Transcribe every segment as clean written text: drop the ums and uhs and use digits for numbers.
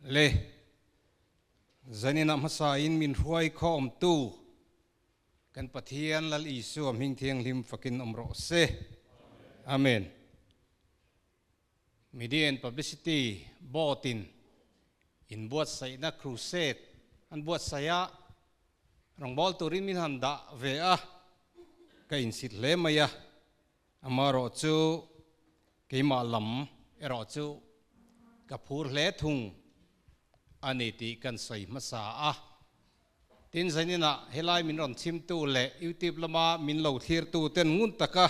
le zanina masa in min huai khom tu kan pathian lal isu am hing thiang lim fakin omro se amen media and publicity botin in buat sai na crusade an buat saya rong bol turin min handa ve a ka in sit le maya amaro chu ke ma lam ero chu ka phur le thung ani ti kan sai masa a tin zanina helai min ron chim tu le youtube lama min lo thir tu ten ngun taka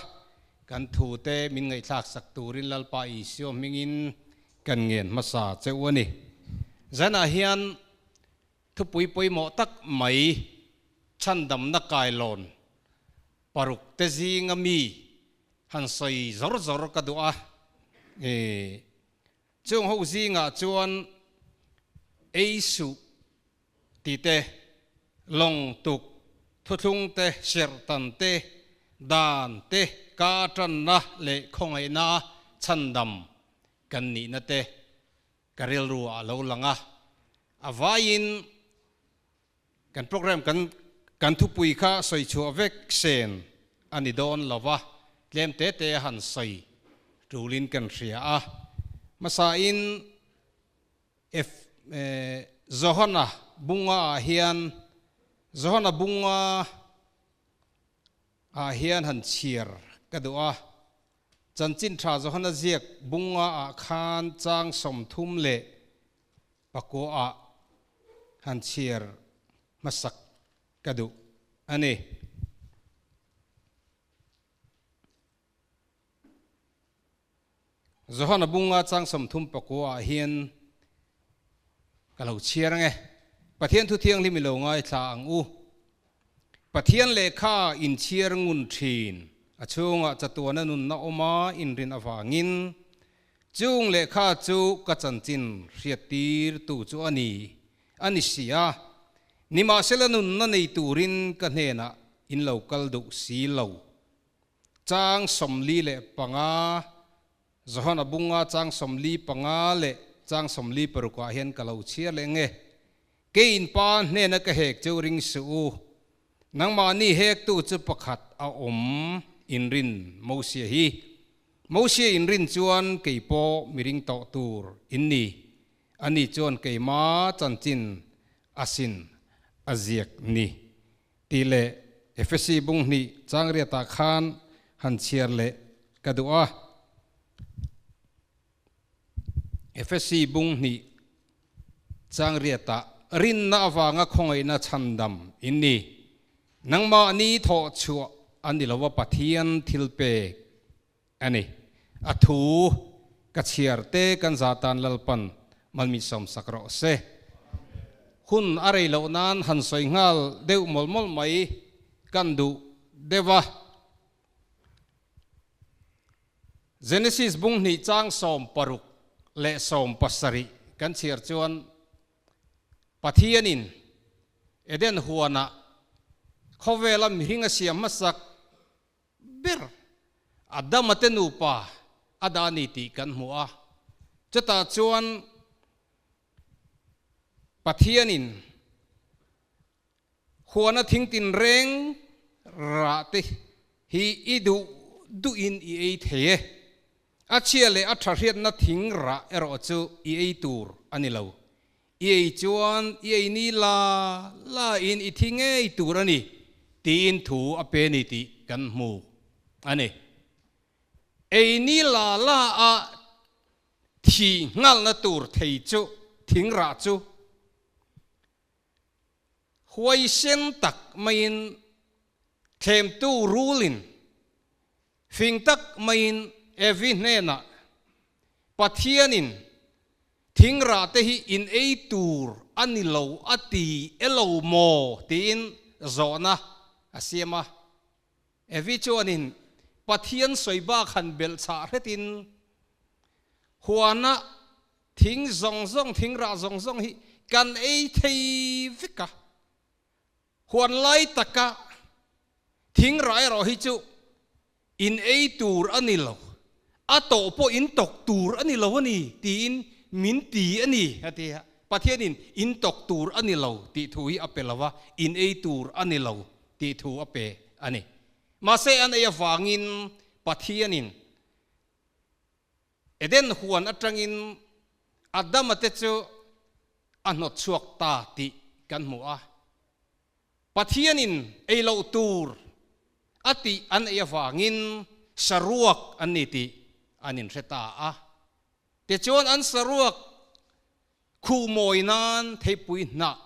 kan thu te min ngai thak sak turin lalpa i sio mingin kan ngen masa chewani zana hian thu pui pui mo tak mai chandam na kai lon paruk te zingami han soi zor zor ka dua chung ho zinga chuan eisu ti te long tuk thuthung te ser tan te dan te ka tran na le khongai na chandam kan ni na te karil ru a lo langa avain kan program kan thu pui kha soi chu vek sen ani don lova tlem te te han sai rulin kan ria a masa in if zohana bunga hian zohana bunga a hian han chiar kadua chanchin tha zohana ziak bunga a khan chang som thum le pako a han chiar masak kadu ani zohana bunga chang som thum pako a hian kalau chiar nge pathian thu thiang limi lo ngai tha ang u pathian le kha in chiar ngun thin achunga chatuana nun na oma in rin awangin chung le kha chu ka chanchin riatir tu chu ani sia nima selanun na nei turin ka hena in local du si lo chang somli le panga zohana bunga chang somli panga le chang somli perukwa hian kalau chia le nge kein pan ne na ka hek chu ring su nangma ni hek tu chu pakhat a om inrin mosia hi mosia inrin chuan keipo miring to tur inni ani chuan keima chanchin asin aziak ni tile fsc bung ni changria ta khan han chiar le kadua fsc bung ni changria ta rin na awanga khongai na chandam inni nangma ni tho chu ani lawa pathian thilpe ani athu ka chiarte kan zatan lalpan malmi som sakro se hun arei lo nan han soi ngal deu mol mol mai kan du deva genesis bung ni chang som paruk le som pasari kan chiar chuan pathianin eden huana khowela mihinga siam masak ber adamatenu pa adani ti kan hua chata chuan pathianin huana thingtin reng rate hi idu du in i ei the achiale athariat na thing ra ero chu i ei tur ani lo i ei chuan i ei ni la in i thinge i tur ani tin thu ape ni ti kan mu ani ei ni la a thi ngal na tur thei chu thing ra chu huai sen tak main them tu rulin fing tak main evi nena pathianin thing ra te hi in ei tur ani lo ati elo mo tin zona asiama evi chuanin pathian soiba khan bel cha retin huana thing zong thing ra zong hi kan ei thei vika huan lai taka thing rai ro hi chu in ei tur ani lo ato po in tok tur ani lo ani tin min ti ani hatia ประเทศนินอินตกตูร์อันนี้เราติถุยอเปลาวะอินเอตูร์อันนี้เราติถุอเปอันนี้มาเซอันเอฟางินประเทศนินเอเดนหวนอัตรังินอัดดามเตจอันนดชวกตาติกันมัวประเทศนินเอลาตูร์อติอันเอฟางินสรวกอันนี้ติอันนินเสตาเตจวนอันสรวกคู่มวยนั้นเทปุยนัก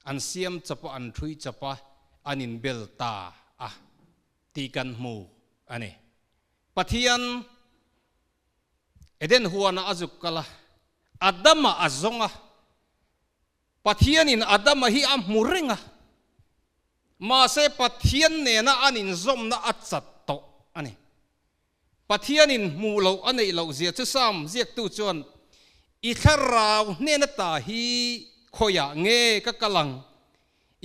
อันเสียมจับอันทุยจับอันนินเบลตาตีกันมูอันนี้ปะเทียนเอเดนหัวน่าอาจุกกะละอัดดามอาจงปะเทียนินอัดดามฮิอัมมูริงมาเสปะเทียนเนน่ะอันนินซอมน่ะอัดสัตโตอันนี้ปะเทียนินมูเราอันนี้เราเสียจุซ้ำเสียตู้จวนอิทาราวเนนตาฮีขยะเงกะกะลัง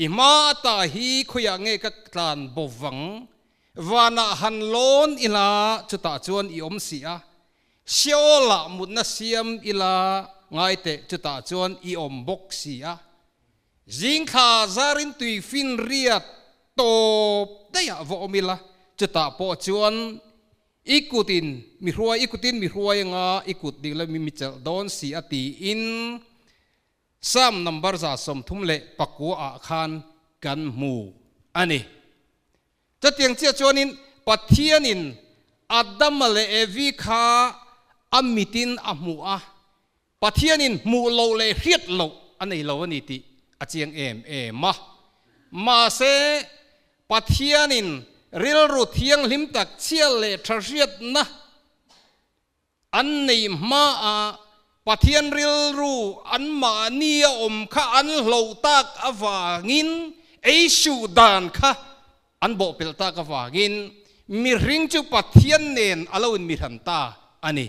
อิมาตาฮีขยะเงกะกลานบวังวานาฮันโลนอิลาจุตาจวนอิอมเสียเชียวละมุดนาเซียมอิลาไงเตจุตาจวนอิอมบกเสียจิงขาซารินตุยฟินเรียดโตได้ยะวอมิลาจุตาปอจวนikutin miruai nga ikut dingla mi michel don si ati in sam number za som thumle pakua a khan kan mu ani chatiang chia chonin pathianin adam le evi kha amitin amua pathianin mu lo le riat lo anei lo ani ti achiang ma se pathianin ril ru thiang lim tak chial le thariat na an nei ma a pathian ril ru an ma nia om kha an lo tak awangin ei su dan kha an bo pel tak awangin mi ring chu pathian nen alon mi ran ta ani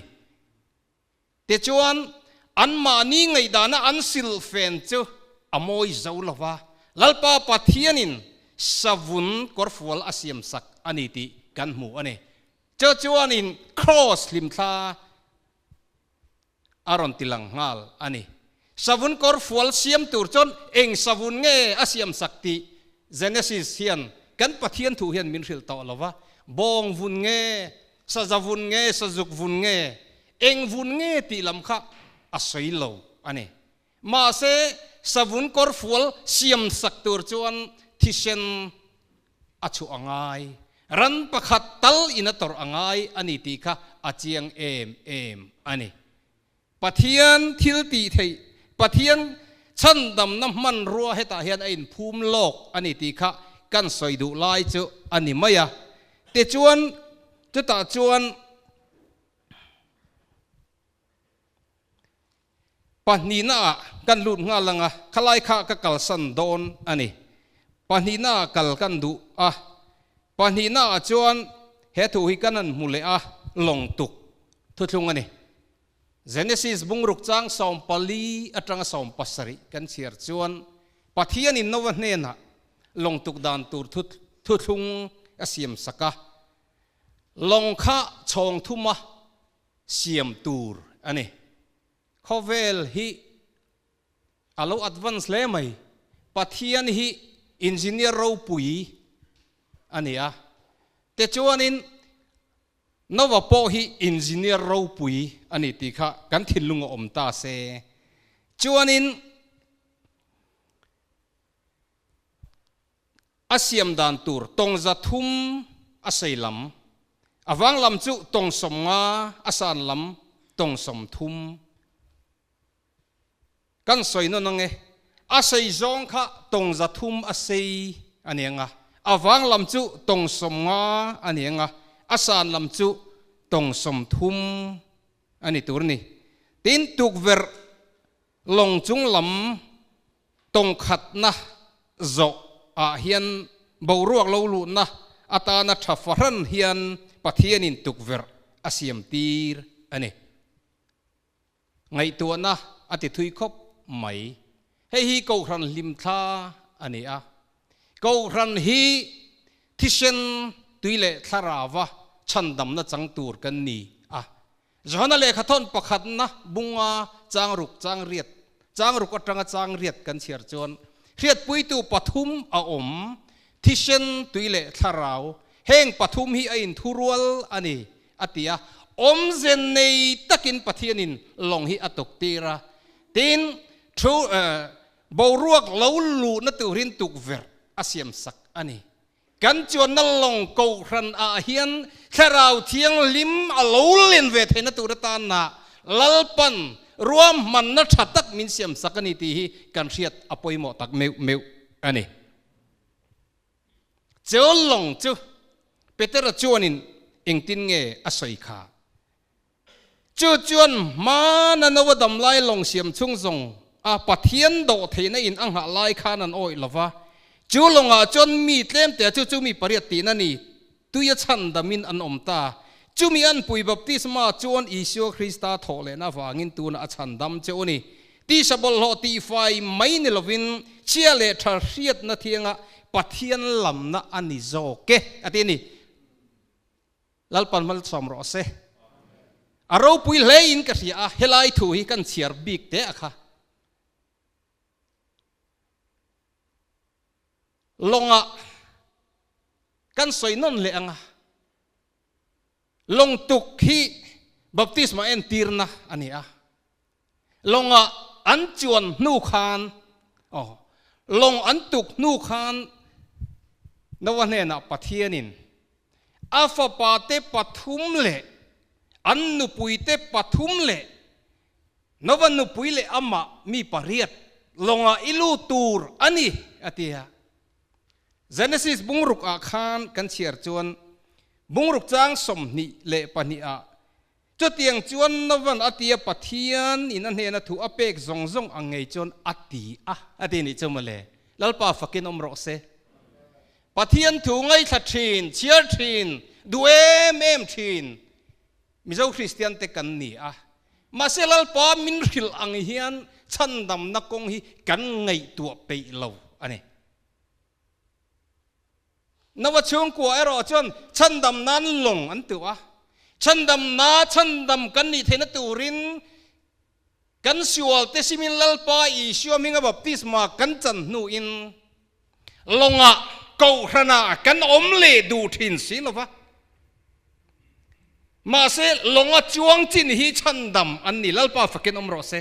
te chuan an ma ni ngai dana an sil fen chu amoi zo lawa lalpa pathianin savun korfual asiam sak aniti kan mu ane chuan in cross limtha aron tilang ngal ani savun korfual siam tur chon eng savun nge asiam sakti genesis hian kan pathian thu hian min ril to lawa bong vun nge sa zavun nge sa juk vun nge eng vun nge ti lam kha asoilo ani ma se savun korfual siam sak tur chuan tisen achu angai ran pakhat tal inator angai ani ti kha achiang em ani pathian thil ti thei pathian chan dam na man ruwa heta hian ain phum lok ani ti kha kan soidu lai chu ani maya te chuan ta chuan panina kan lut nga langa khalai kha ka kal san don ani panina kal kan du panina chuan he thu hi kanan mule long tuk thu thung ani genesis bungruk chang som pali atanga som pasari kan chiar chuan pathian in nowa hna long tuk dan tur thu thung asiam saka long kha chong thuma siam tur ani khovel hi alo advance le mai pathian hi engineer ro pui ania te chuanin nova po hi engineer ro pui ani ti kha kan thilung om ta se chuanin asiam dan tur tong za thum asailam awang lam chu tong som nga asan lam tong som thum kan soino nange asai zong kha tong za thum asai anianga awang lam chu tong som nga anianga asan lam chu tong som thum ani turni tin tuk ver long chung lam tong khat na zo a hian boruak lo lu na atana thafaran hian pathianin tuk ver asiam tir ani ngai tu na ati thui khop mai hei hi ko ran lim tha ani ko ran hi tisen tuile tharawa chandam na chang tur kan ni zona le khathon pakhat na bunga chang ruk chang riat จางรุกตรังจางเรียดกันเชียร์จวนเรียดปุยตูปฐุมอาอมที่เช่นตุยเละทาราวเฮงปฐุมฮีอินทุรวลอันนี้อติยาอมเจนในตะกินปะเทียนินลงฮีอตุกตีระตินทูบรวกเลวลูนัตุรินตุกเวรอาเซียมสักอันนี้กันจวนนั่งลงกูรันอาเฮียนแค่เราเทียงลิมอาลูลินเวทนัตุรตานาลลปันรวมมันนัดตักมินเซียมสักนิตีฮีกันเชียดอภัยหมดตักเมวอันนี้เจ้าลงเจ้าเปเตอร์จวนินเองตินเงอสอยขาเจ้าจวนมานันวดำไล่ลงเสียมชุ่งทรงปะเทียนโดเทนอินอังหาไล่ขานันโอยละวะจู่ลงจนมีเต็มแต่จู่มีปริยัตินันนี่ตุยชันดามินอันอมตาจู่มีอันปุยบัพติสมาจวนอิสุคริสต์โถเลนะวางินตูนอัชันดำเจ้านี่ที่สบลตีไฟไม่นิลวินเชียเลทาเรียดนาเทียงปะเทียนลำนะอันนี้โจเกะอันนี้ลัลปันมัลสมรสเซอารมณ์ปุยเลยินกันเสียเฮลัยถุยกันเสียบิกเตะค่ะลงกันสวยนั่นเลยลงตุกฮีบัพติสมาเอ็นตีร์นะอันนี้ลงอันจวนนูคานลงอันตุกนูคานนวันนี้นะปะเทียนินอาฟปาเตปทุมเละอันนุปุยเตปทุมเละนวันนุปุยเละอามามีปริยัตลงอิลูตูร์อันนี้อติยาGenesis บุงรุกอาคารกันเชียร์จวนบุงรุกจางสมนิเละปนิอาจุดเตียงจวนนวันอติยาปะเทียนอินันเฮนะถูอเปกซงอังเงยจวนอติอตินี่จมเลยลัลปาฟักินอมรสเซปะเทียนถูไงทัดทีนเชียร์ทีนดูเอ็มทีนมิเจ้าคริสเตียนเตกันนี่มาเซลัลปามินริลอังเฮียนชันดำนักกงฮีกันไงตัวไปเลวอันนี้นวัชงกัวไอรอจนชันดำนั้นลงอันตัวชันดำนาชันดำกันนี่เทนตูรินกันชัวเตซิมิลลปาอีชัวมิงบัพติสมากันจันนูอินลงกูขนากันอมเลดูทินสิลวะมาเสลงจวงจินฮีชันดำอันนี้ลปาฟักินอมรอเซ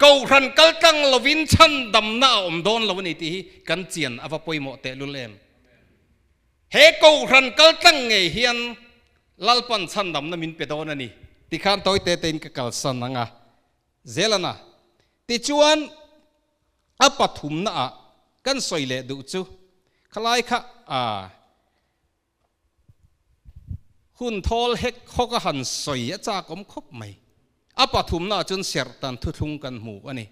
กูรันกัลตังลวินชันดำนาอมโดนลวันนี้ที่กันเจียนอวปอยโมเตลุเลมเฮกูรันกัลตังเงเฮียนลัลปันชันดำนามินเปโดนันนี่ที่ข้านตัวเตตินกัลสันนังเจลนะที่จวนอปัทุมนะกันสวยเลดูจูคล้ายค่ะหุ่นทอลเฮกเขาก็หันสวยจากอมคบไหมอปัทุมน่าจนเสียตันทุงกันหมู่อันนี้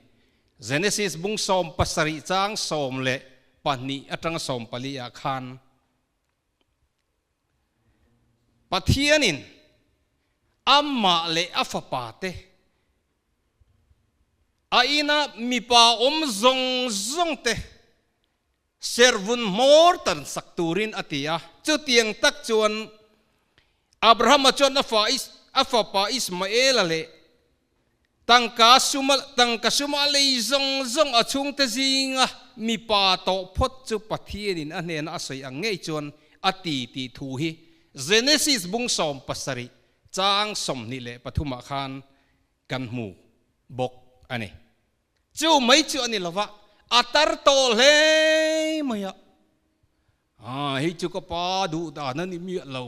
Genesis บุงสอมปัสริจางสอมเละปานีอัตรังสอมปลีอาคารปะเทียนินอัมมาเละอัฟปาเตอาอินามีปาอมซงเตเซอร์วุนมอร์ตันสักตูรินอติยาจุดเตียงตักจวนอับราฮัมจวนอัฟปาอิสมาเอลเละตั้งกาสุมาเลยซงอาชุงเตจิงมีปาโตพดจุปะเทียนินอันเนนอาศัยอังเงยจวนอติติทูฮีเจเนซิสบุงสอมปัสริจางสมนิเลปฐุมคานกันหมู่บกอันนี้จู่ไม่จู่อันนี้ละวะอัตรโตเลยไม่อะให้จู่ก็ปาดูตานั่นนี่มีเหล่า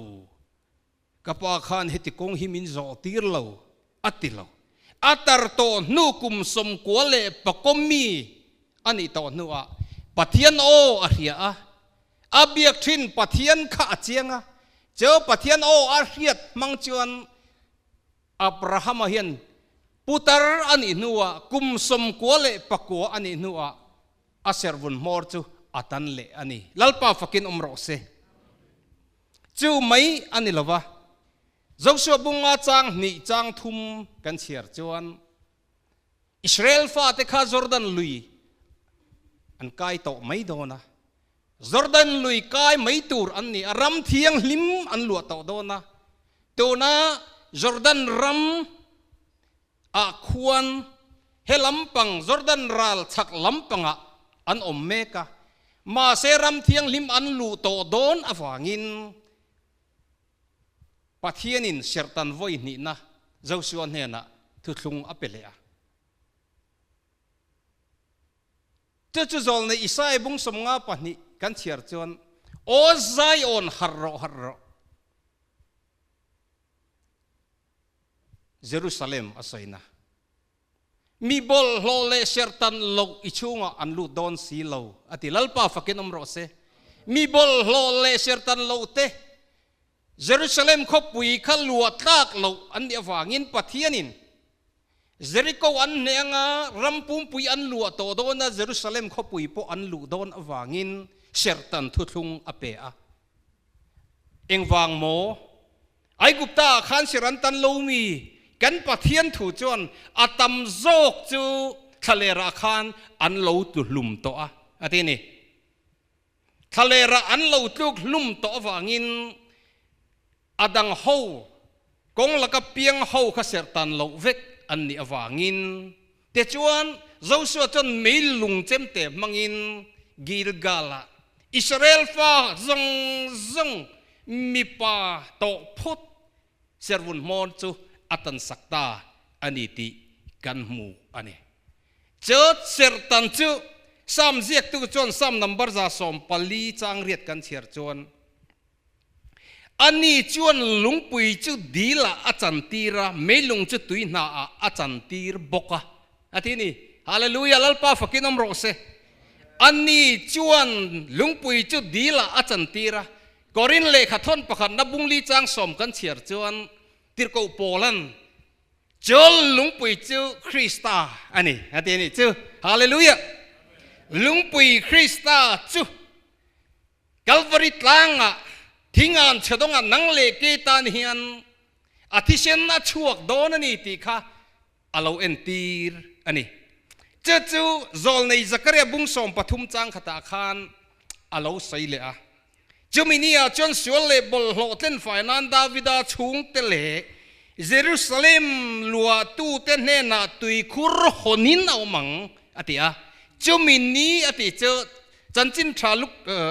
กับปาคานเหติกงหิมินจอตีเหล่าอัติเหล่าอัตรโตนูกุมสมกัวเลปกมมีอันนี้ตอนนัวปะเทียนโออาเรียอาเบียกทินปะเทียนข้าเจียงเจ้าปะเทียนโออาเรียดมังจวนอับราฮัมเฮียนปุตรอันนี้นัวกุมสมกัวเลปกัวอันนี้นัวอาเซอร์วุนมอร์จูอัตันเลอันนี้ลัลปาฟักินอมรอเซจู่ไม่อันนี้ละวะจงสวบุงอาจางนี่จางทุมกันเชียร์จวนอิสราเอลฟ้าเตข้าจอร์แดนลุยอันกายโตไม่โดนะจอร์แดนลุยกายไม่ตูร์อันนี้รำเทียงลิมอันหลวดโตโดนะตัวน่ะจอร์แดนรำ a khuan he lampang Jordan ral chak lampanga an om meka ma seram thiang lim an lu to don awangin pathianin sertan voi ni na Joshua hena thu thlung apelea chu zol nei Isai bung som nga pani kan chiar chuan o Zion harro Jerusalem asoina mi bol hlole sertan lo ichunga an lu don si lo ati lalpa fakin omro se mi bol hlole sertan lo te Jerusalem khopui khalua tlak lo an awangin pathianin Jericho an neanga rampum pui an lu to dona Jerusalem khopui po an lu don awangin sertan thuthlung apea engwang mo ai gupta khan siran tan lo mi kan pathian thu chuan atam zok chu thalera khan an lo tu hlum to a atini thalera an lo tu hlum to awangin adang ho kong laka piang ho kha sertan lo vek an ni awangin te chuan Joshua chon meil lung chem te mangin Gilgala Israel fa zong mi pa to phut servun mon chu atan sakta aniti kan mu ane church sertan chu sam ziak tu chon sam number za som pali chang riat kan chiar chon ani chuan lungpui chu dila achantir melung chu tuina achantir boka atini hallelujah lalpa fakinom rose ani chuan lungpui chu dila achantir korin le khathon pakhat na bungli chang som kan chiar chuan tirko polan jol lungpui chu Krista ani atini chu hallelujah lungpui Krista chu Calvary tlanga thingan chadonga nangle ke tan hian athisen na chuak don ani ti kha alo entir ani chu zol nei Zakaria bung som pathum chang khata khan alo saile a Juminia chon suale bol hloten fainan Davida chung tele Jerusalem lua tu ten hena tui khur honin awmang atia Jumini ati chu chanchin tha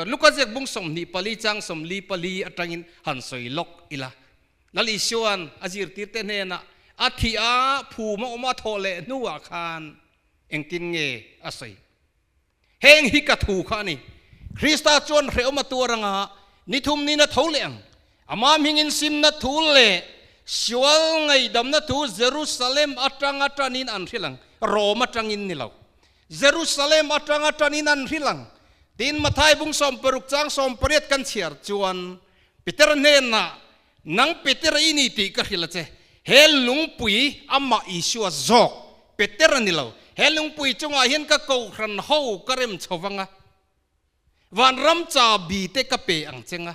lukazek bung som ni pali chang som li pali atangin han soi lok ila nali suan azir tir ten hena athia phu ma oma thole nuwa khan engtin nge asai heng hi ka thu khani Krista chon reoma turanga nithum ni na tholeng ama mingin sim na thule siwal ngai dam na thu Jerusalem atanga tanin an hilang Roma tangin nilaw Jerusalem atanga tanin an hilang tin mathai bung som peruk chang som pariat kan chiar chuan Peter nena nang Peter ini ti ka hilache hel lungpui amma isua zok Peter nilaw hel lungpui chunga hian ka ko ran ho karem chowanga van ram cha bi te ka pe ang chenga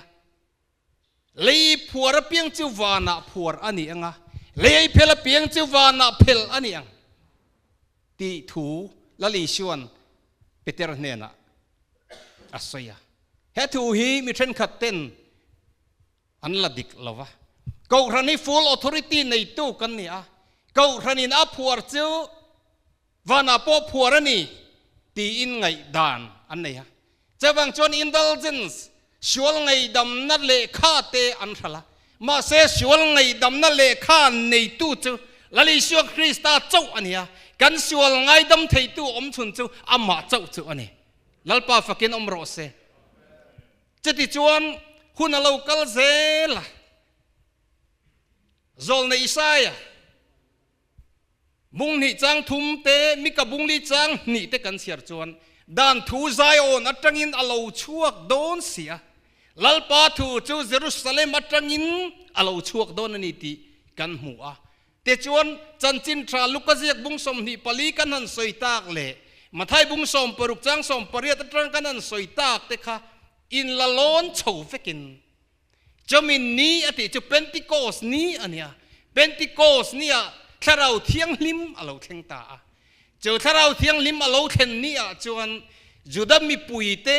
lei phuar piang chu wana phuar ani anga lei phela piang chu wana phel ani ang ti thu lali suan Peter nena asaya he thu hi mi then khat ten an la dik lova ko rani full authority nei tu kan ni a ko rani na phuar chu wana po phuar ani ti in ngai dan an nei ha chawang chon indulgence sual ngai dam na le kha te an thala ma se sual ngai dam na le kha nei tu chu lali suak Krista chau ania kan sual ngai dam thei tu om chun chu ama chau chu ani lalpa fakin omro se chati chuan hun alo kal zela zol nei Isaiah bung ni chang thum te mi ka bung li chang ni te kan siar chuan dan thu Zion atangin alo chuak don sia lalpa thu chu Jerusalem atangin alo chuak don ani ti kan hua te chuan chanchin tra lukaziak bung som ni pali kan han soitak le mathai bung som peruk chang som pariat atang kan han soitak te kha in lalon chou fekin jamin ni ati chu Pentecost ni ania Pentecost nia tharau thiang lim alo theng ta chu tharau thiang lim alo then ni a chuan Judah mi pui te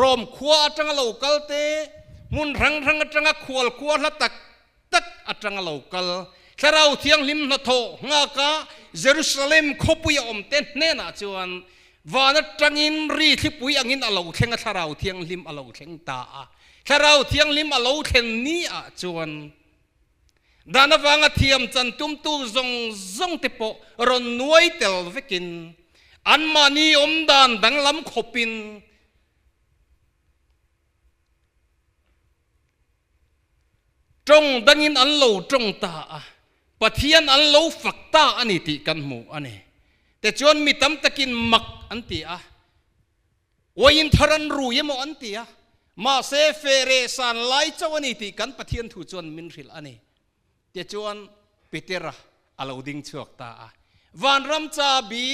rom khua atanga local te mun rang atanga khwal la tak tak atanga local tharau thiang lim na tho nga ka เยรูซาเล็มขบุยอมเต้นเน่น่ะจวนวานัดจังอินรีที่ปุยอังอินอลาวเข่งทาราวเทียงลิมอลาวเข่งตาทาราวเทียงลิมอลาวเข่งนี้จวนดานวังเทียมจันตุมตูซงเตปรอนนวยเตลเวกินอันมานีอมดานดังลำขบินจงดังอินอันโลจงตาปะเทียนอันโลฝักตาอันนี้ติกันหมู่อันนี้แต่จวนมีตั้มตะกินมักอันตีวินทรันรู้ยังมอันตีมาเซเฟเรสันไลเจ้าอันนี้ติกันปะเทียนถูจวนมินริลอันนี้แต่จวนเปเตระอาลาวดิงชวกตาวันรำจาบี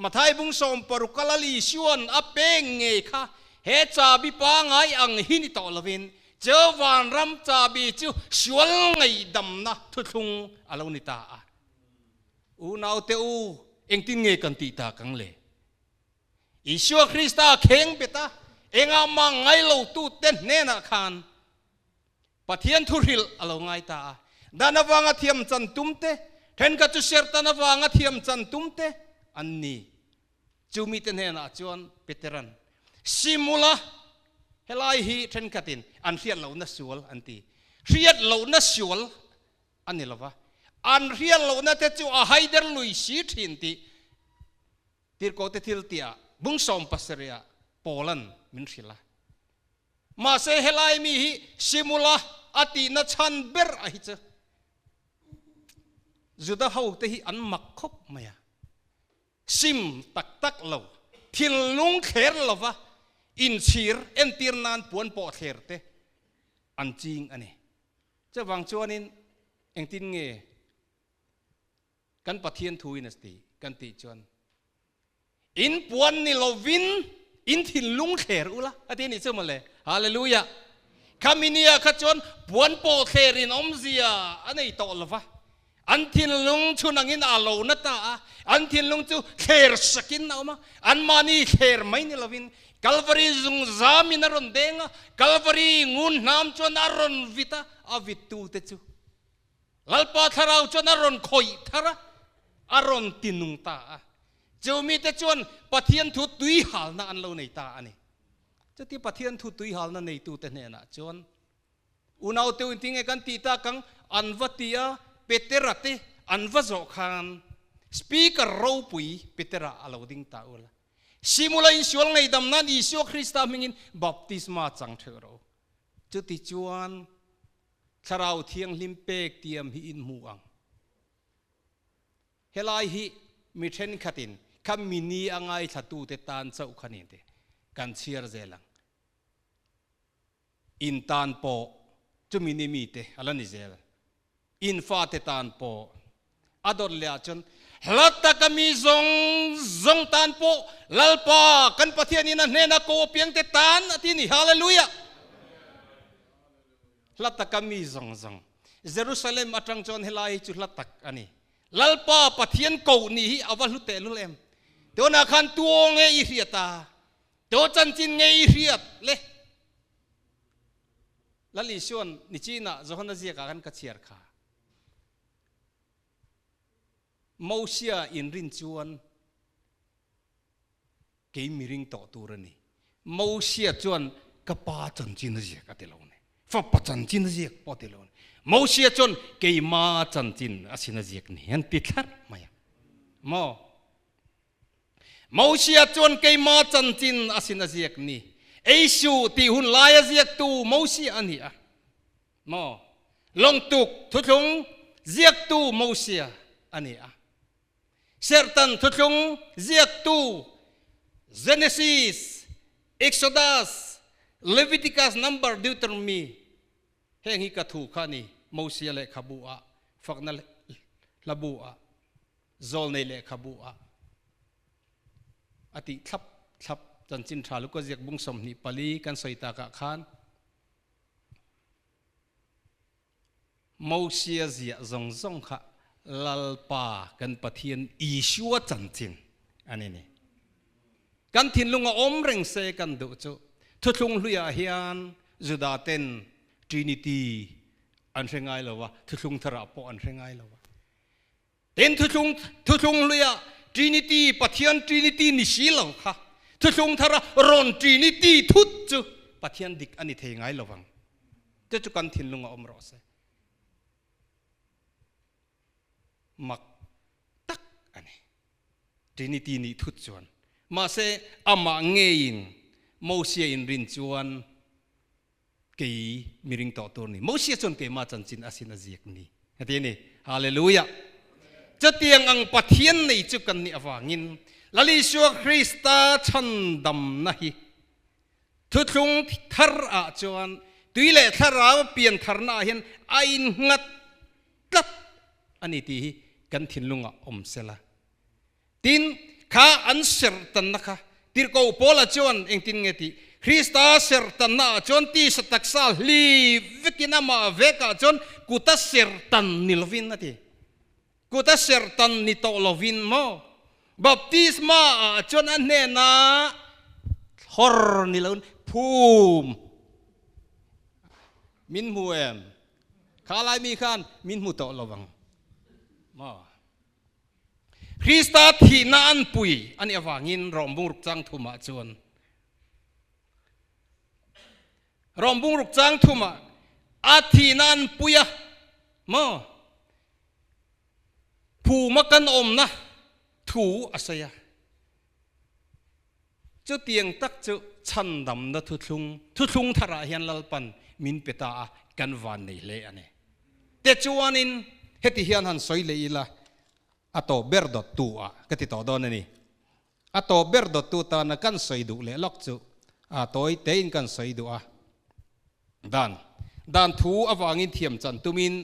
มาไทยบุงสมปรุกลลีชวนอเปงเงค่ะเฮจาบีปางไงอังหินิตอลวินเจ้าวันรำจาบีจูชวนไงดำนะทุทุงอาลาวนิตาอูนาวเตอูเอ็งติงเงกันตีตากังเลยอิชัวคริสต์เข่งเปตาเอ็งอามังไงเราตูเต้นเนนักขานปะเทียนทุริลอาลาวไงตาดานวังเทียมจันตุมเตเห็นกัจจุเสร์ตานวังเทียมจันตุมเตอันนี้จูมิเตนเฮนะจวนเปเตรันซิมูลาเฮลัยฮีเห็นกัตินอันเรียนเหล่านัสวลอันตีเรียนเหล่านัสวลอันนี้ละวะอันเรียนเหล่านัทจูอาไฮเดอร์ลุยซีทินตีที่โกเตทิลตีอาบุงสอมปัสเรียโปแลนด์มินชิลามาเซเฮลัยมีฮีซิมูลาอตินัชันเบอร์ไอเจจุดเขาเตหิอันมักคบไหมซิมตักเหล่าทิลลุงเขรเหล่าวะอินชีร์เอ็นตีร์นานปวนปอเขรเตอันจริงอันนี้จะวางจวนนินเอ็งตินเงกันปะเทียนทุยนัสติกันติจวนอินปวนนี่เราวินอินทิลลุงเขรอุละอันนี้นี่เชื่อมาเลยฮาเลลูยาคามิเนียขจรปวนปอเขรินอมเซียอันนี้ต่อละวะอันทินลุงชุนังอินอาโลนัตตาอันทินลุงจูเขรสกินเอามาอันมานี่เขรไม่นี่ละวินกัลวารีซุงซามินารอนเดงกัลวารีงุนน้ำจวนอารอนวิตาอวิตูเตจูลัลปาทาราวจวนอารอนคอยทาระอารอนตินุงตาเจ้ามีเตจวนปะเทียนทุตุยหาลนั่นเราในตาอันนี้จะที่ปะเทียนทุตุยหาลนั่นในตูเตเนนะจวนอุณเอาเตวินติงเอกันตีตากังอันวัติยาเปเตระเตอันวะโจคานสปีกเราปุยเปเตระอาลาวดิงตาอุลซิมูลาอินชวลไงดำนั้นอิสุคริสต์มิงินบัพติศมาจังเทโรจุดที่จวนชาราวเทียงลิมเปกเตียมฮิอินมูอังเฮลัยฮิมิเทนขัดินคำมินีอังไงทัตูเตตานเจ้าขันินเตกันเชียร์เจลังอินตานโปจุมินิมีเตอะไรนี่เจลอินฟาเตตานโปอดอลเลียจนลัตตะกมีซงตานโปลัลปากันปะเทียนินันเนนักโกเปียงเตตานที่นี่ฮาเลลูยาลัตตะกมีซงเยรูซาเล็มอัตรังจอนเฮลัยจุลัตตักอันนี้ลัลปาปะเทียนโกนี่อวัลลุเตลุเลมตัวนักขันตัวเงยอิริยตาตัวจันจินเงยอิริยตเล่ลัลิชวนนิจีน่ะจฮันนาเซียกันกัดเชียร์ค่ะมอเซียอินรินจวนเกยมิริงต่อตัวนี่มอเซียจวนกับป้าจันจินเซียกันเตลอนฟ้าป้าจันจินเซียปอเตลอนมอเซียจวนเกยมาจันจินอาศินเซียนี่ฮันติดขัดไหมมอเซียจวนเกยมาจันจินอาศินเซียนี่เอชูที่หุ่นลายเซียตูมอเซียอันนี้ลงตุกทุกงเซียตูมอเซียอันนี้Certain tutung ziaktu Genesis Exodus Leviticus Number Deuteronomy hengi kathu khani Moses le khabua fakna labua zol nei le khabua ati thap chanchin thalu ko ziak bung som ni pali kan soita ka khan Moses zia zong khaลัลปากันปะเทียนอิชัวจันจินอันนี้นี่กันทินลุงอมเร่งเซกันดูจูทุกลุงลุยอาเฮียนจุดาเต็นทรินิตี้อันเร่งไงล่ะวะทุกลุงทราปอันเร่งไงล่ะวะ เต็นทุชงเลยอะ Trinity ปะเทียน Trinity นิสิลงค่ะทุชงทาระรอน Trinity ทุจุปะเทียนดิกอันนี้เทงไงระวังจะจุกันทิ้งลงอมรสมักตักอันนี้ Trinity นี่ทุจวนมาเสอามาเงียนโมเสอินรินจวนกี่มิริงต่อตัวนี้โมเสจวนกี่มาจันจินอาศินอาเจียกนี้เห็นไหมฮาเลลูยาจะเตียงอังปะเทียนในจุกันนี่อวังินลลิชัวคริสต์ชันดำนะฮีทุกทุงทาระจวนตุยเล่ทาระเปลี่ยนทาระเห็นไอ้งัดกัดอันนี้ที่กันทิ้งลุงอมเสละทินข้าอันเสรตันนะคะที่เขาโพลจวนเองทินเงติคริสต์เสรตันนะจวนที่สตักซาลีวิกินามาเวกาจวนกุตัสเสรตันนิลวินนะทีกุตัสเสรตันนิโตลวินโมบัพติสมาจวนอันเนนะฮอร์นิลวินภูมิมินมูเอ็มข้าไลมีขันมินมูโตลวังมาคริสต์ที่นั่นปุยอันนี้ว่างินรอมบุงรุกจังทุมาจวนรอมบุงรุกจังทุมาอาที่นั่นปุยมาผู้มักันอมนะถูอาศัยเจ้าเตียงตักเจ้าชันดำนะทุลุงทาราเฮียนลลปันมินเปตากันวันในเละนี่แต่จวนนินเฮติเฮียนหันสวยเลยละอัตโตเบอร์ดตัวก็ติดต่อโดนนี่อัตโตเบอร์ดตัวตานกันสวยดูเลยล็อกจูอัตโตเตยนกันสวยดูด้านทูอวังินเทียมจันตุมิน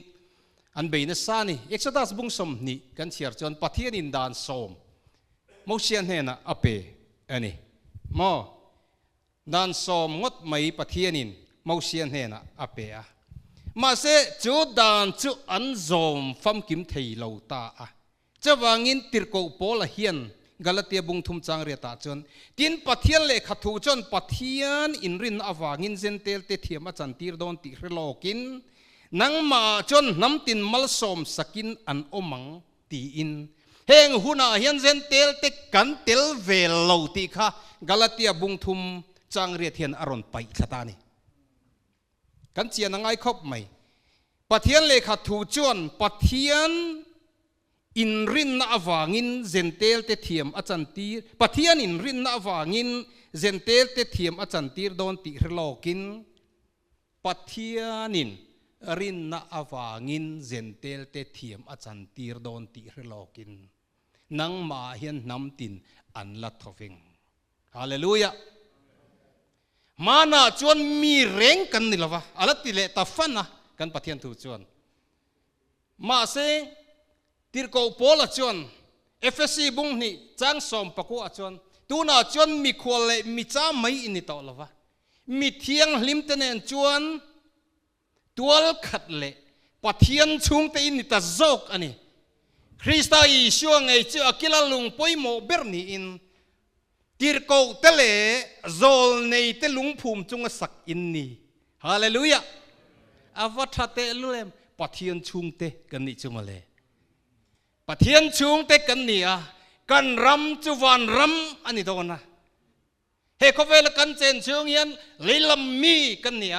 อันเบนสานี่เอ็กซ์ดัสบุงสมนี่กันเชียร์จนปะเทียนินด้านสมมอเชียนเฮนะอเปอันนี้มอด้านสมงดไม่ปะเทียนินมอเชียนเฮนะอเปะมาเสจูด้านจูอันสมฟัมกิมเทยเหลาตาจะวางินติรโกโปละเฮียนกาลเตียบุงทุมจังเรียตาจนทินปะเทียนเลขทูจนปะเทียนอินรินอวางินเซนเตลเตเทียมอาจารย์ตีรดอนติรโลกินนังมาจนน้ำตินมัลสมสกินอันอมังตีอินเฮงหุนาเฮียนเซนเตลเตกันเตลเวลเลาติค่ะกาลเตียบุงทุมจังเรียเทียนอรอนไปขตานี่กันเจียนังไอคบไหมปะเทียนเลขทูจนปะเทียนอินรินนาอวางินเซนเตลเตเทียมอาจารย์ตีปะเทียนอินรินนาอวางินเซนเตลเตเทียมอาจารย์ตีโดนติรโลกินปะเทียนินรินนาอวางินเซนเตลเตเทียมอาจารย์ตีโดนติรโลกินนังมาเฮียนน้ำตินอันละทวิงฮาเลลูยามานาจวนมีเร่งกันนี่ละวะอัลติเลตาฟันนะกันปะเทียนถูจวนมาเซติรโกโปละจวนเอฟซีบุงนี่จังสมปะกูอาจวนตูน่าจวนมีควอลเลมีจ้าไม่อินิตอละวะมีเทียงลิมเตเนนจวนตัวขัดเละปะเทียนชุงเตอินิตาโจกอันนี้คริสต์อิชัวไงเจ้ากิลาลุงปอยโมเบอร์นีอินติรโกเตเลโซลในเตลุงภูมิจงสักอินนี่ฮาเลลูยาอาวัตเตลุเลมปะเทียนชุงเตกันนี่จุมาเลปะเทียนชุงเตกันนี่กันรำจุวันรำอันนี้ตัวนะเฮคเวลกันเจนชุงยันลิลมมีกันนี่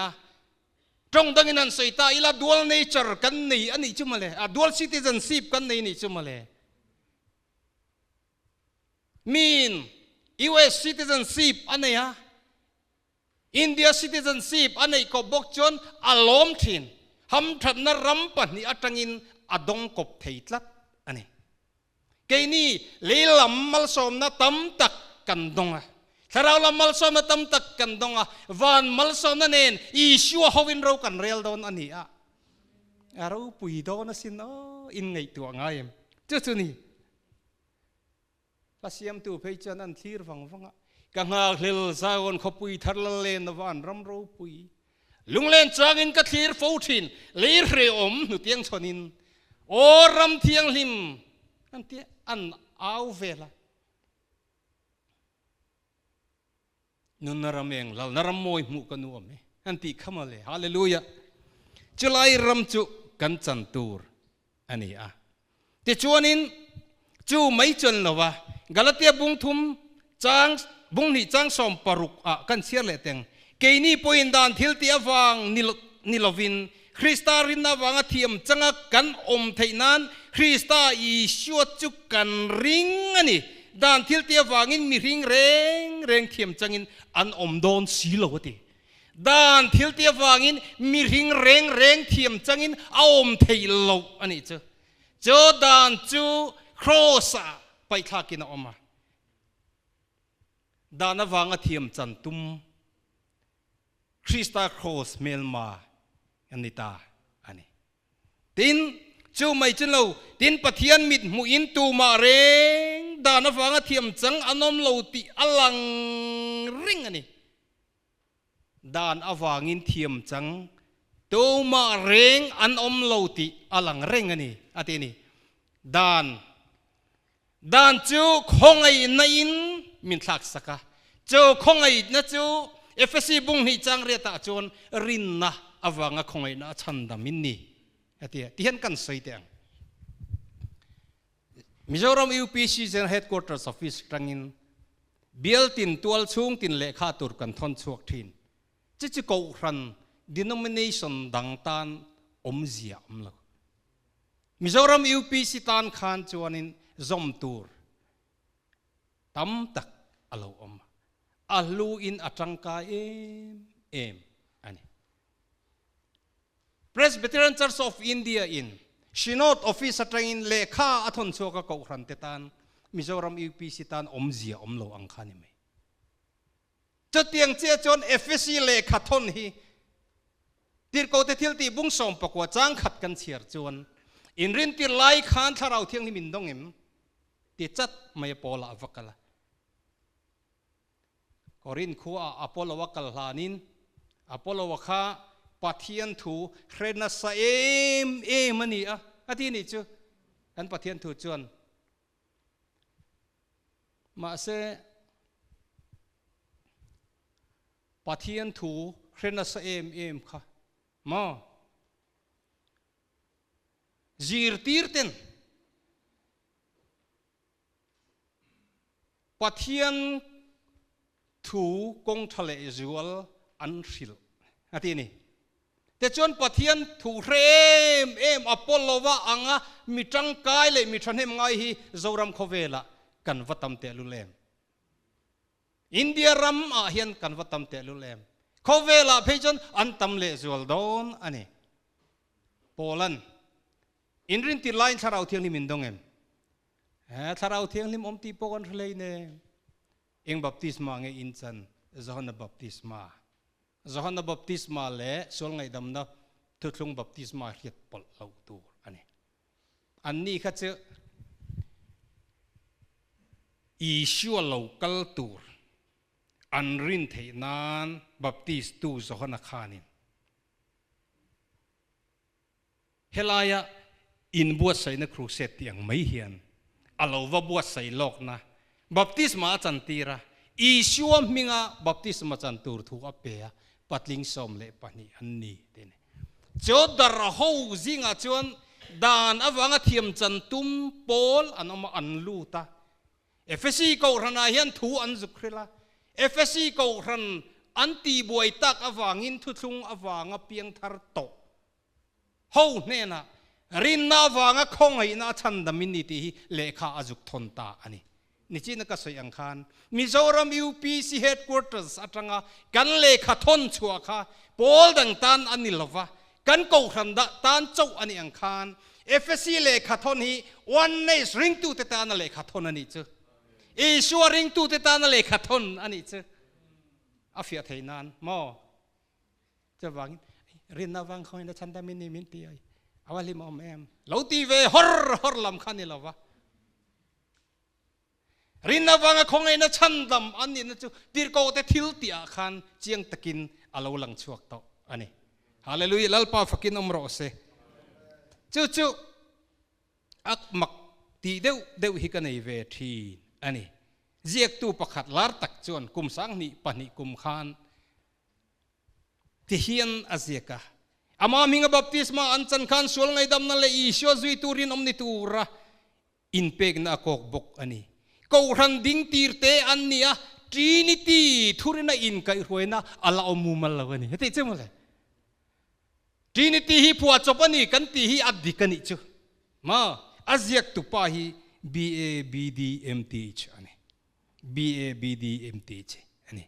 ตรงดังนั้นสุยตาอิลาดัวลเนเจอร์กันนี่อันนี้จุมาเลดัวลซิติเซนซีฟกันนี่จุมาเลมีนUS citizenship อันนี้India citizenship อันนี้ก็บอกจนอารมณ์ทินทำทันนรำปันนี่อัตงินอดงกบเทยลัดอันนี้เกนี่เลลำมัลสมนะตั้มตักกันดงถ้าเราลำมัลสมนะตั้มตักกันดงวันมัลสมนั่นเองอิชัวฮวินเรากันเรียลโดนอันนี้เราปุยโดนสินอินไงตัวง่ายเจ้านี่ภาษาตัวเพจนั้นที่ฟังกังหาเฮลซาอนขบุยทัดเลนวันรำรูปุยลุงเล่นจางอินกัทีร์ฟูทินเลีเรอมหนุเตียงชนินโอรำเทียงลิมอันที่อันเอาเวลานุนนารำเองเรานารำมวยมุกันนัวมั้ยอันที่ขมาเลยฮาเลลูยาจุลัยรำจุกันจันตูร์อันนี้ ติชวนินจูไม่จนหรอวะกาลาเตียบุงทุมจางบุงนี่จางสมปรุกกันเสียเลยเต็งเกนี่พอินดานทิลตีอฟังนิลวินคริสตารินนาวังเทียมจังกันเทนันคริสตาอิชวจุกันริงอันนี้ดานทิลตีอฟังอินมีริงเร่งเทียมจังอินอันโดนสีโลติดานทิลตีอฟังอินมีริงเร่งเทียมจังอินเทโลอันนี้เจอดานจูครอสไปทากินออกมาดานวังเทียมจันตุมคริสตาครอสเมลมาอันนี้ตาอันนี้ดินจูไม่จนเราดินปะเทียนมิดมุอินตูมาเร่งดานฟังเทียมจังอันอมโลติอลังริงอันนี้ดานอฟังอินเทียมจังตูมาเร่งอันอมโลติอลังริงอันนี้อันนี้ดานจูคงไอในอินมินทักสักจูคงไอนะจูเอฟซีบุงหิจังเรียตาจวนรินนะอวังคงไอนะชันดามินนี่ที่เห็นกันสวยจังมิโซรัมยูพีซีเซนเฮดควอเตอร์สออฟฟิศตรังอินเบลตินตัวช่วงตินเลขาตุรกันทนชวกทินจิโกรัน denomination ดังตานเสียลักมิโซรัมยูพีซีตานขานจวนินซอมตูร์ตั้มตักอลาวอัลลูอินอัตรังกาเอ็มอันนี้ Presbyterian Church of India in Shinot Office ตรังอินเลขาอัทนชัวก็กรันเตตันมิโซรัมยูพีซีตานเสียโลอังคานิเมจะเตียงเจ้าจนเอฟซีเลขาทนฮีตีโกเตทิลตีบุ้งสมปกว่าจ้างขัดกันเฉียดจวนอินรินตีไล่ขานทาราเทียงที่มินดงเอ็มตีจัดไม่พอละวักละกอรินคูอาพอลวักลานินอาพอลวักาปัทยันทูเรนัสเอมันนี่อะที่นี่จูอันปัทยันทูจวนมาเสปัทยันทูเรนัสเอมค่ะมาจีร์ตีร์เตนปัทยันทูกงทะเลจวลอันสิลอันที่นี่แต่จนปัทยันทูเรมอพอลวะอังมีจังกายเลยมีชันเฮมไงฮีจาวรัมโคเวละกันวัตมเตลุเลมอินเดียรัมเฮียนกันวัตมเตลุเลมโคเวละเพจนอันตัมเลจวลดอนอันนี้โปแลนด์อินรินติไลน์ทาราวเทียงลิมินดงเอ็มทาราวเทียงลิมอมตีโปกันเลยเนเองบัพติศมาไงอินซันจอห์นบัพติศมาเล่ส่วนไงดำนับทุกลงบัพติศมาเรียกปลเหล่าตัวอันนี้ก็จะอิชัวเหล่ากัลตัวอันรินเทนานบัพติศตูจอห์นขานินเฮลายะอินบวชใส่นักครูเสตยังไม่เหียนอลาวบวชใส่โลกนะบัพติศมาจันตีระอิชัวมิงะบัพติศมาจันตูร์ทุกอเปียปัดลิงสมเลปนีอันนี้เดนจดดาร์ฮูซิงะจวนดานอวังเทียมจันตุมโพลอันอมาอันลูตาเอฟซีก็รันอาเฮียนทูอันจุกเรล่าเอฟซีก็รันอันตีบวยตักอวังอินทุทุงอวังเปียงทาร์โตฮูเนนะรินนาวังคงไอนาชันดามินิตีเลขาอจุกทนตาอันนี้นี่จีนก็สวยอังคารมิโซรัมยูพีซีเฮดควอเตอร์สอัตรังกันเลขาทนชัวค่ะโพลดังตันอันนี้ลวะกันกูขันดตันเจ้าอันนี้อังคารเอฟซีเลขาทนฮีวันนี้ริงตูเตตานเลขาทนอันนี้เจ้าอิชัวริงตูเตตานเลขาทนอันนี้เจ้าอาฟิอาเทนันมอจะวังรินนาวังเขาในชั้นดามินิมินตีเอาว่าลิมอมเอ็มเราตีเวฮอร์ลำคันนี่ลวะรินนาวังคงไอ้นั่นชันดำอันนี้นั่นจู่ดีร์ก็แต่ทิลตีอาคารเจียงตะกินอาลาวลังชวกโตอันนี้ฮาเลลูยาลัลปาฟักินอมโรเซจู่อักมักตีเดวฮิกันในเวทีอันนี้เจียกตูประคัดลาร์ตักจวนกุมสังนี่ปนิกุมขานที่เฮียนอาเซียกะอามามิงบัพติศมาอันจันขันส่วนไงดำนั่นเลยอิชัวจุยตูรินอมนิตูระ in pek na kok bok ani ko ran ding tir te an nia trinity thurina in kai roina ala omu malawani hete chemole trinity hi phua chopani kan ti hi adikani chu ma azyak tu pa hi BABDMTH ani BABDMTH ani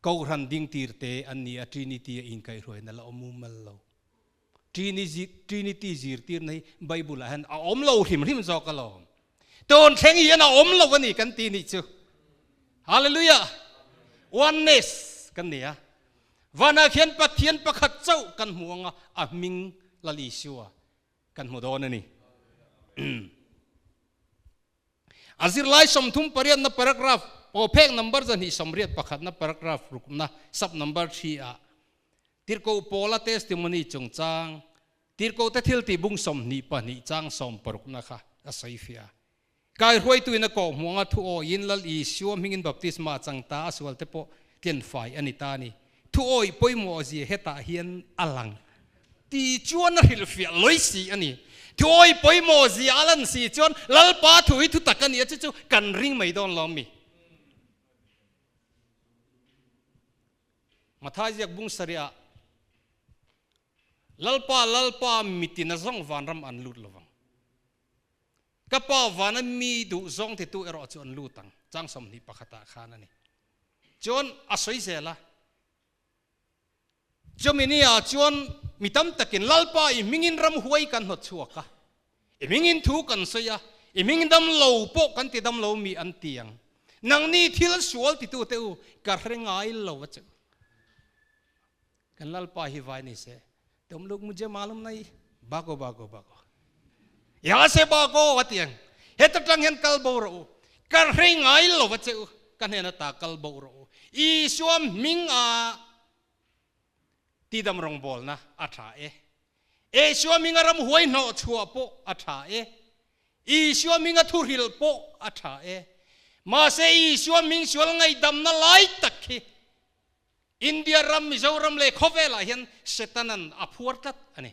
ko ran ding tir te an nia trinity in kai roina ala omu mallo Trinity zir tir nei Bible han a om lo him zo ka lo ton theng hi na om lo wani kan ti ni chu hallelujah oneness kan nia wana khian pathian pakhat chau kan muanga a ming lali siwa kan mu don ani azir lai som thum parian na paragraph o phek number jan hi somriat pakhat na paragraph rukna sub number 3 a tirko pola testimony chungchang tirko ta thil ti bung som ni pa ni chang som paruk na kha a saifia kai roi tu na ko muanga thu o in lal i siom hingin baptisma chang ta aswal te po tien fai ani ta ni thu oi poimo ji heta hian alang ti chuan ril fia loi si ani thu oi poimo ji alan si chuan lal pa thui thu takani chu kan ring mai don lo mi mathai jak bung saria lalpa mitina zong van ram an lut lawang kapa van mi du zong te tu ero chu an lutang chang som ni pakhata khana ni chon asoi zela jominia chon mitam takin lalpa I mingin ram huai kan hot chuaka I mingin thu kan soya I mingin dam lo po kan ti dam lo mi an tiang nang ni thil sual ti tu te u ka hrengai lo wa chu kan lalpa hi vai ni se तुम लोग मुझे मालूम नहीं बागो बागो बागो यहाँ से बागो वतियं हे तो टंगन कल बोरो कर रिंग आई लो बच्चे कन्हे न ता कल बोरो ईश्वर मिंगा तीदम रंग बोल ना अठा ईश्वर मिंगा रम हुई नो छुआ पो अठा ईश्वर मिंगा थुरिल पो अठा मासे ईश्वर मिंग शुल नgai दम न लाई तक India ram Mizoram le khovela hian setanan aphuartat ani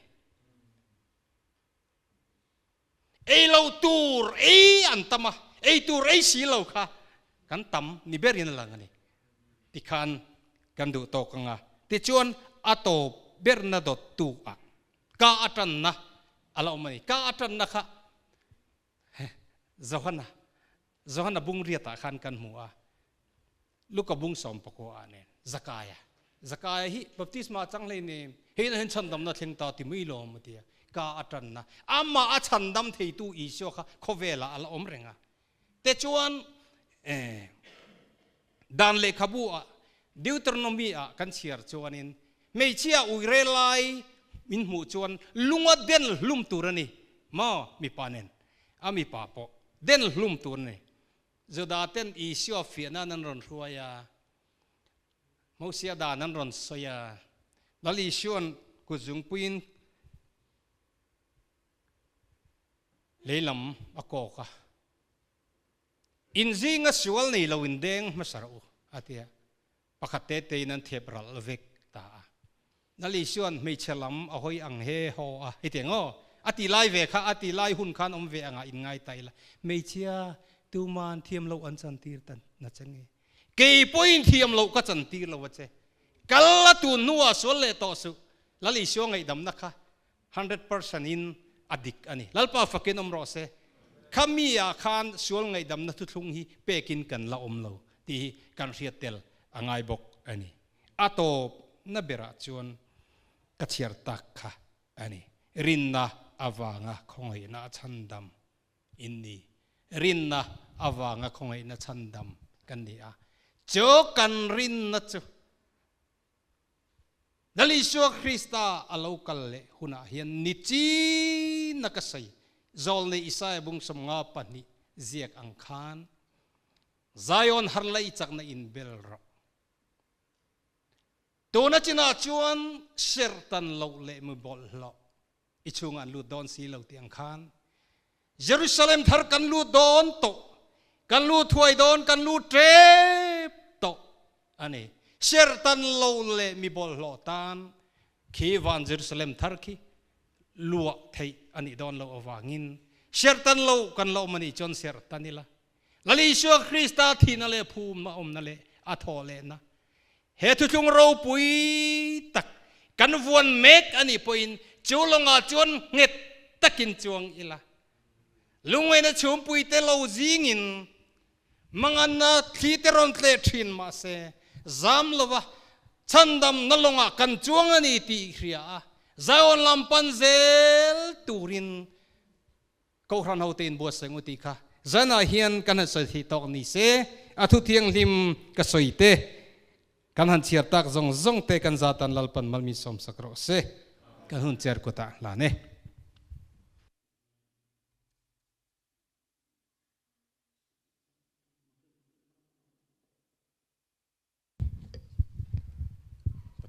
ei lo tur ei antama ei tur ei si lo kha kan tam ni berin lang ani tikhan kan du to kanga ti chuan ato bernadot tu a ka atan na ala umani ka atan na kha zohana bung riata khan kan mua luka bung som pako ane Zakaya hi baptisma chang le ne hin hin chandam na theng ta ti mi lo ma ti ka atan na amma a chandam thei tu I sho kha khovela ala om renga te chuan dan le khabu a Deuteronomy a kan chiar chuanin meichia uirelai min mu chuan lunga den hlum turani ma mi panen ami pa po den hlum turni zodaten I sho fiana nan ron ruaya Mausia da nan ron soya lali shion kuzung puin leilam akoka inzinga sual nei lawindeng masarau atia pakhate te nan thebral vek ta lali shion mei chelam ahoi ang he ho a itengo ati lai ve kha ati lai hun khan om ve anga in ngai taila mei chia tu man thiam lo an chan tir tan na changi kei point thiam lo ka chan tir lo wache kala tu nuwa sol le to su lali sio ngai dam na kha 100% in adik ani lalpa fakin om ro se khamia khan sol ngai dam na thu thung hi pekin kan la om lo ti kan riat tel angai bok ani ato na bera chuan ka chiar tak kha ani rinna awanga khongai na chandam inni rinna awanga khongai na chandam kan ni a cho kan rin na chu dali sho Krista alokal le huna hian ni chi nakasai zol ne isai bung som nga pani ziak ang khan Zion harlai chak na in bel ro to na china chuan sertan lo le mu bol lo ichungan lu don si lo ti ang khan Jerusalem thar kan lu don to kan lu thuai don kan lu trep to ani sertan lo le mi bol lo tan khi van Jerusalem thar ki luwa thei ani don lo awangin เสียตันโลกันโลมันอีจนเสียตันนี่ละลลิชัวคริสต์ที่นั่นเลยภูมิมาอมนั่นเลยอาทอเลนะเหตุจงเราปุยตักกันวนเมกอันนี้ปุยจูลงอาจวนเง็ดตะกินจวงอีละลุงเวนะชุมปุยเตลาจิงินมังอันนะที่เตรอนเลทินมาเซจามลวะฉันดำนั่งลงอากันจวงอันนี้ตีเขียใจอ่อนลำปันเซลตูรินก็ครันเอาเต็นบัวเสงอุติค่ะจันอาเฮียนกันสถิตอกนิเสอาทุเทียงลิมกสอยเตกันหันเชียร์ตักจงเตกันจาตันลลปันมัลมิสอมสักโรเสกันหุ่นเจอร์กุตาลาเน